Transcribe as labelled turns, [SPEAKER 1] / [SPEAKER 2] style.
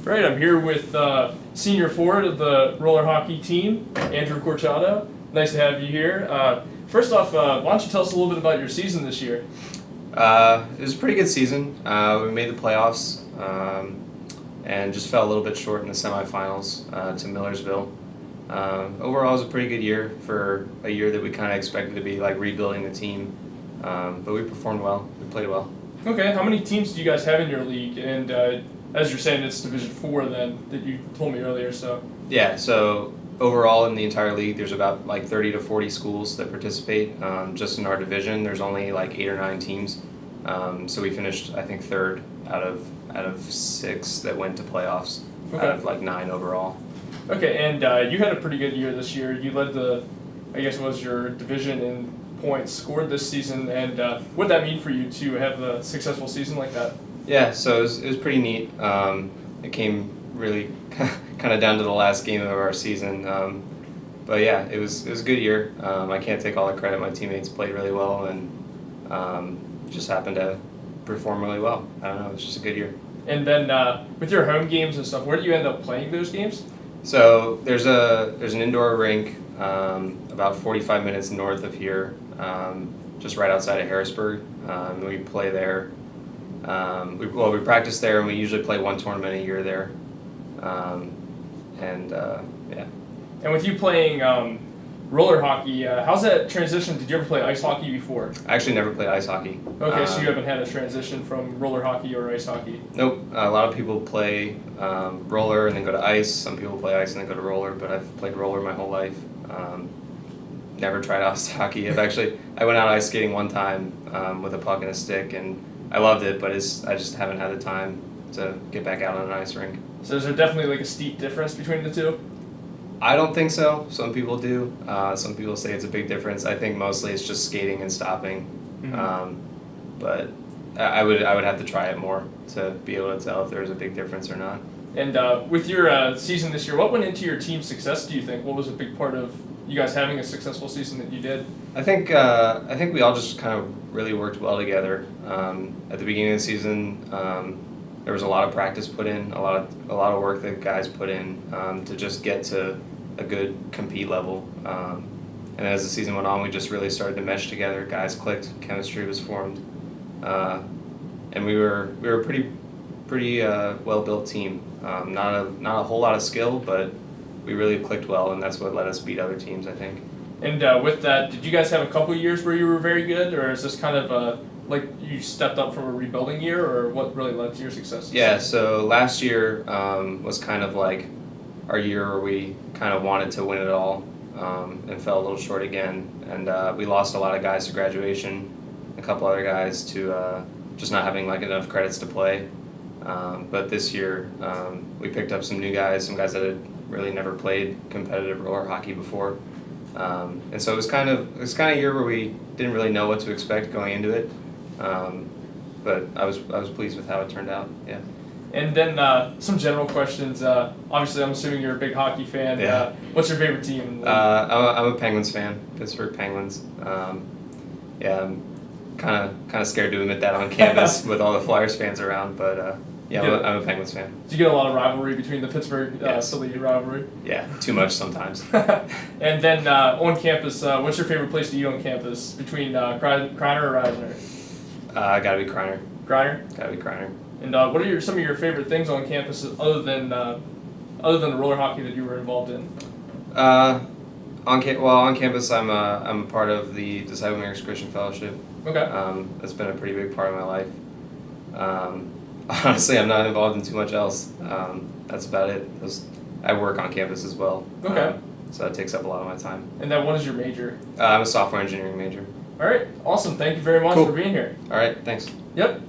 [SPEAKER 1] Right, I'm here with senior forward of the roller hockey team, Andrew Corchado. Nice to have you here. First off, why don't you tell us a little bit about your season this year?
[SPEAKER 2] It was a pretty good season. We made the playoffs and just fell a little bit short in the semifinals to Millersville. Overall, it was a pretty good year for a year that we kind of expected to be like rebuilding the team. But we performed well. We played well.
[SPEAKER 1] Okay, how many teams do you guys have in your league? And as you're saying, it's Division 4 then, that you told me earlier, so.
[SPEAKER 2] Yeah, so overall in the entire league, there's about like 30 to 40 schools that participate. Just in our division, there's only like 8 or 9 teams. So we finished, I think, third out of 6 that went to playoffs,
[SPEAKER 1] Okay.
[SPEAKER 2] out of like 9 overall.
[SPEAKER 1] Okay, and you had a pretty good year this year. You led I guess it was your division in points scored this season, and what did that mean for you to have a successful season like that?
[SPEAKER 2] Yeah, so it was pretty neat. It came really kind of down to the last game of our season. But yeah, it was a good year. I can't take all the credit. My teammates played really well and just happened to perform really well. I don't know, it was just a good year.
[SPEAKER 1] And then with your home games and stuff, where do you end up playing those games?
[SPEAKER 2] So there's an indoor rink about 45 minutes north of here, just right outside of Harrisburg. We play there. We practice there, and we usually play one tournament a year there. Yeah.
[SPEAKER 1] And with you playing roller hockey, how's that transition? Did you ever play ice hockey before?
[SPEAKER 2] I actually never played ice hockey.
[SPEAKER 1] Okay, so you haven't had a transition from roller hockey or ice hockey?
[SPEAKER 2] Nope. A lot of people play roller and then go to ice. Some people play ice and then go to roller, but I've played roller my whole life. Never tried ice hockey. I went out ice skating one time with a puck and a stick, and I loved it, but I just haven't had the time to get back out on an ice rink.
[SPEAKER 1] So is there definitely like a steep difference between the two?
[SPEAKER 2] I don't think so. Some people do. Some people say it's a big difference. I think mostly it's just skating and stopping.
[SPEAKER 1] Mm-hmm.
[SPEAKER 2] But I would have to try it more to be able to tell if there's a big difference or not.
[SPEAKER 1] And with your season this year, what went into your team's success, do you think? What was a big part of you guys having a successful season that you did?
[SPEAKER 2] I think we all just kind of really worked well together. At the beginning of the season, there was a lot of practice put in, a lot of work that guys put in to just get to a good compete level. And as the season went on, we just really started to mesh together. Guys clicked, chemistry was formed, and we were a pretty well built team. Not a whole lot of skill, but we really clicked well, and that's what let us beat other teams, I think.
[SPEAKER 1] And with that, did you guys have a couple of years where you were very good, or is this kind of like you stepped up from a rebuilding year, or what really led to your success?
[SPEAKER 2] Yeah, so last year was kind of like our year where we kind of wanted to win it all and fell a little short again. And we lost a lot of guys to graduation, a couple other guys to just not having like enough credits to play. But this year we picked up some new guys, some guys that had really never played competitive roller hockey before. And so it was kind of a year where we didn't really know what to expect going into it. But I was pleased with how it turned out. Yeah.
[SPEAKER 1] And then some general questions. Obviously, I'm assuming you're a big hockey fan.
[SPEAKER 2] Yeah.
[SPEAKER 1] What's your favorite team?
[SPEAKER 2] I'm a Penguins fan, Pittsburgh Penguins. Yeah, I'm kind of scared to admit that on campus with all the Flyers fans around, but yeah, I'm a Penguins fan.
[SPEAKER 1] Do you get a lot of rivalry between the Pittsburgh
[SPEAKER 2] Yes.
[SPEAKER 1] Philly rivalry?
[SPEAKER 2] Yeah, too much sometimes.
[SPEAKER 1] And then on campus, what's your favorite place to eat on campus between Kreiner or Reisner?
[SPEAKER 2] Gotta be Kreiner.
[SPEAKER 1] Kreiner?
[SPEAKER 2] Gotta be Kreiner.
[SPEAKER 1] And what are some of your favorite things on campus other than the roller hockey that you were involved in?
[SPEAKER 2] On campus, I'm a part of the Disciple Makers Christian Fellowship.
[SPEAKER 1] Okay.
[SPEAKER 2] That's been a pretty big part of my life. Honestly, I'm not involved in too much else. That's about it. I work on campus as well.
[SPEAKER 1] Okay.
[SPEAKER 2] So that takes up a lot of my time.
[SPEAKER 1] And then what is your major?
[SPEAKER 2] I'm a software engineering major.
[SPEAKER 1] All right. Awesome. Thank you very much
[SPEAKER 2] Cool.
[SPEAKER 1] for being here.
[SPEAKER 2] All right, thanks.
[SPEAKER 1] Yep.